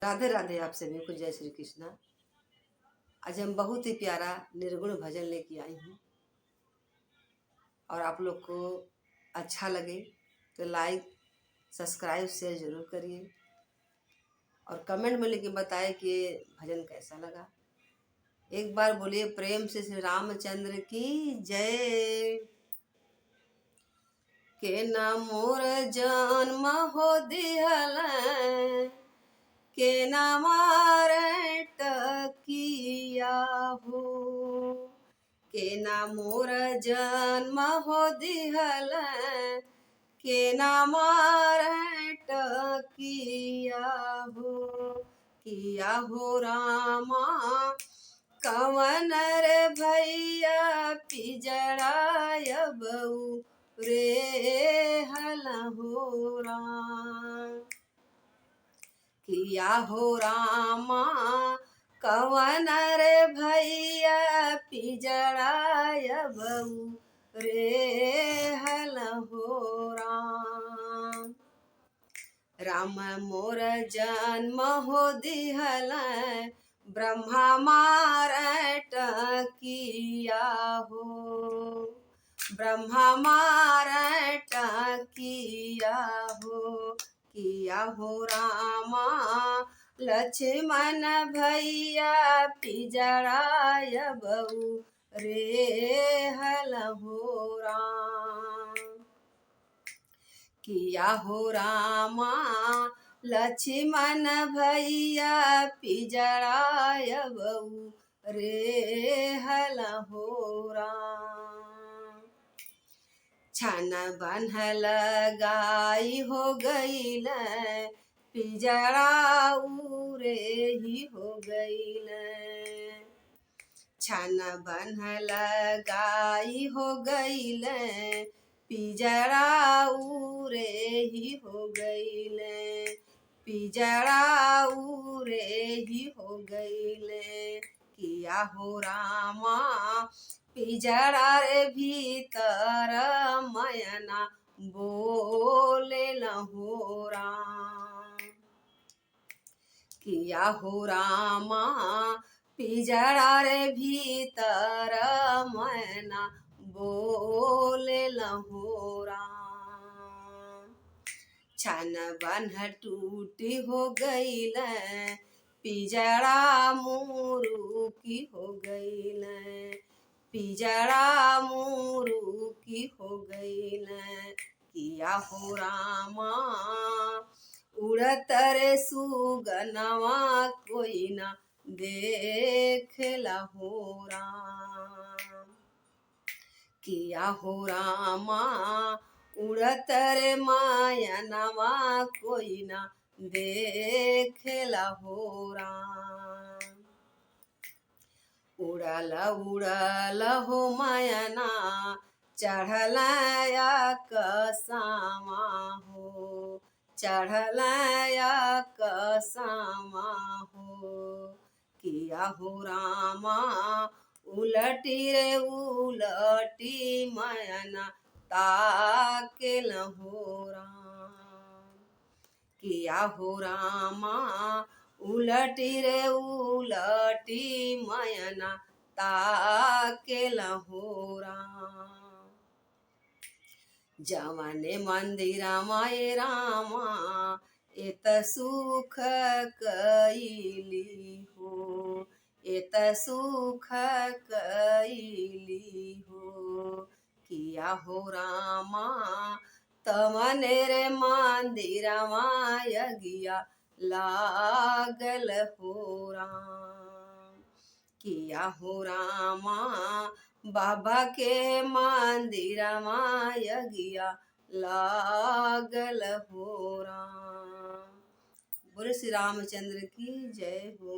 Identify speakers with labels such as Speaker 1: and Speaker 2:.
Speaker 1: राधे राधे। आप सभी को जय श्री कृष्णा। आज हम बहुत ही प्यारा निर्गुण भजन लेके आई हूँ और आप लोग को अच्छा लगे तो लाइक सब्सक्राइब शेयर जरूर करिए और कमेंट में लिख के बताएं कि ये भजन कैसा लगा। एक बार बोलिए प्रेम से श्री रामचंद्र की जय। के न मोर जन्म हो दिहल के न मारे टकिया हो, के न मोर जन्म हो दिहल के न मारे टकिया हो। किया हो रामा कवन रे भैया पिजड़ाय बऊ रे हल हो राम। किया हो रामा कवन रे भैया पिजड़ाय बऊ रे हल हो राम। राम मोर जन्म हो दिहल ब्रह्मा मार टकिया हो, ब्रह्मा मार टकिया हो। किया हो रामा लक्ष्मण भैया पिजड़ाय बऊ रे हल हो राम। किया हो रामा लक्ष्मण भैया पिजड़ाय बऊ रे हल हो राम। छन बन्हल गाई हो गईल पिजड़ाऊ रे ही हो गईल। छन बन्हल गाई हो गईल पिजड़ाऊ रे ही हो गईल, पिजड़ाऊ रे ही हो गईल। किया हो रामा पिजड़ा रे भीतर मयना बोले हो राम। किया हो रामा पिजड़ा रे भीतर मयना बोले हो राम। छन बन्ह टूटी हो गईल पिजड़ा मोरू की हो गईल, पिजड़ा मोरू की हो गईल। किया हो रामा उड़त रे सुगनवा कोई न देखला हो राम। किया हो रामा उड़त रे मायनवा कोई न देखला हो राम। उड़ल उड़ल हो मायना चढ़ल आकाशवा हो, चढ़ल आकाशवा हो। किया हो रामा उलटी रे उलटी मयना ताकेल हो राम। किया हो रामा उलटी रे उलटी मयना ताकेल हो राम। जवने मंदिर माए रामा एत सुख कैली हो, एत सुख कैली हो। किया हो रामा तमने रे मंदिर मायगिया लागल हो राम। किया हो रामा बाबा के मंदिर मायगिया लागल हो राम। बोले श्री रामचंद्र की जय हो।